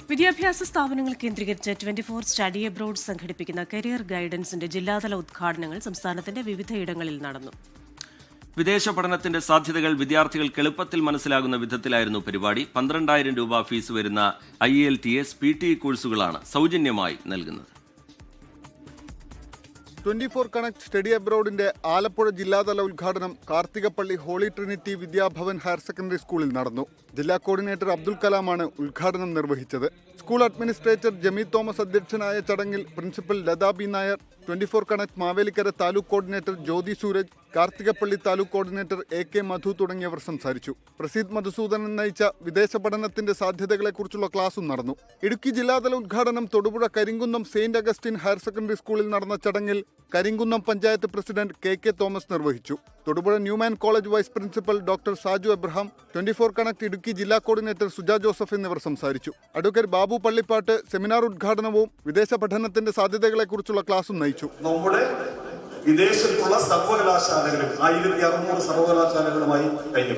വിദ്യാഭ്യാസ സ്ഥാപനങ്ങൾ കേന്ദ്രീകരിച്ച് 24 സ്റ്റഡി അബ്രോഡ് സംഘടിപ്പിക്കുന്ന കരിയർ ഗൈഡൻസിന്റെ ജില്ലാതല ഉദ്ഘാടനങ്ങൾ സംസ്ഥാനത്തിന്റെ വിവിധയിടങ്ങളിൽ നടന്നു. വിദേശ പഠനത്തിന്റെ സാധ്യതകൾ വിദ്യാർത്ഥികൾക്ക് എളുപ്പത്തിൽ മനസ്സിലാകുന്ന വിധത്തിലായിരുന്നു പരിപാടി. 12,000 രൂപ ഫീസ് വരുന്ന IELTS, PTE കോഴ്സുകളാണ് സൗജന്യമായി നൽകുന്നത്. 24 കണക്ട് സ്റ്റഡി അബ്രോഡിന്റെ ആലപ്പുഴ ജില്ലാതല ഉദ്ഘാടനം Karthikappally Holy Trinity Vidyabhavan higher secondary സ്കൂളിൽ നടന്നു. ജില്ലാ കോർഡിനേറ്റർ അബ്ദുൽ കലാമാണ് ഉദ്ഘാടനം നിർവഹിച്ചത്. സ്കൂൾ അഡ്മിനിസ്ട്രേറ്റർ ജമി തോമസ് അധ്യക്ഷനായ ചടങ്ങിൽ principal Latha B Nair, 24 connect Mavelikkara taluk coordinator Jyothi Sooraj, Karthikappally taluk coordinator AK Madhu തുടങ്ങിയവർ സംസാരിച്ചു. പ്രസീദ് മധുസൂദനൻ നയിച്ച വിദേശ പഠനത്തിന്റെ സാധ്യതകളെക്കുറിച്ചുള്ള ക്ലാസും നടന്നു. ഇടുക്കി ജില്ലാതല ഉദ്ഘാടനം Thodupuzha Karimkunnam saint Augustine higher secondary സ്കൂളിൽ നടന്ന ചടങ്ങിൽ Karimkunnam panchayat president KK Thomas നിർവഹിച്ചു. Thodupuzha Newman college vice principal doctor Saju Abraham, 24 connect Idukki ജില്ലാ കോർഡിനേറ്റർ സുജ ജോസഫ് എന്നിവർ സംസാരിച്ചു. അഡ്വക്കേറ്റ് ബാബു പള്ളിപ്പാട്ട് സെമിനാർ ഉദ്ഘാടനവും വിദേശ പഠനത്തിന്റെ സാധ്യതകളെക്കുറിച്ചുള്ള ക്ലാസും നയിച്ചു. നമ്മുടെ വിദേശത്തുള്ള സർവകലാശാലകളും 1600 സർവകലാശാലകളുമായി കഴിഞ്ഞു.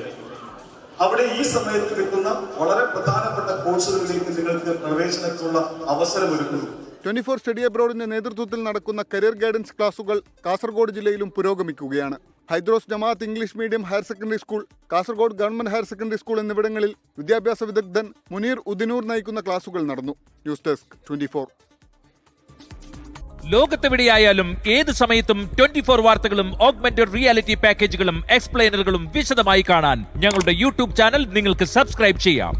അവിടെ ഈ സമയത്ത് കിട്ടുന്ന വളരെ പ്രധാനപ്പെട്ട കോഴ്സുകളിലേക്ക് നിങ്ങൾക്ക് പ്രവേശനത്തിനുള്ള അവസരം ഒരുക്കുന്നു. 24 സ്റ്റഡി അബ്രോഡിന്റെ നേതൃത്വത്തിൽ നടക്കുന്ന കരിയർ ഗൈഡൻസ് ക്ലാസുകൾ കാസർഗോഡ് ജില്ലയിലും പുരോഗമിക്കുകയാണ്. Hydros Jamaath English medium higher secondary school, Kasaragod government higher secondary school എന്നിവിടങ്ങളിൽ വിദ്യാഭ്യാസ വിദഗ്ധൻ മുനീർ ഉദിനൂർ നയിക്കുന്ന ക്ലാസുകൾ നടന്നു. News desk 24. ലോകത്തെവിടെയായാലും ഏത് സമയത്തും 24 വാർത്തകളും ഓഗ്മെന്റഡ് റിയാലിറ്റി പാക്കേജുകളും എക്സ്പ്ലെയിനറുകളും വിശദമായി കാണാൻ ഞങ്ങളുടെ YouTube ചാനൽ നിങ്ങൾക്ക് സബ്സ്ക്രൈബ് ചെയ്യാം.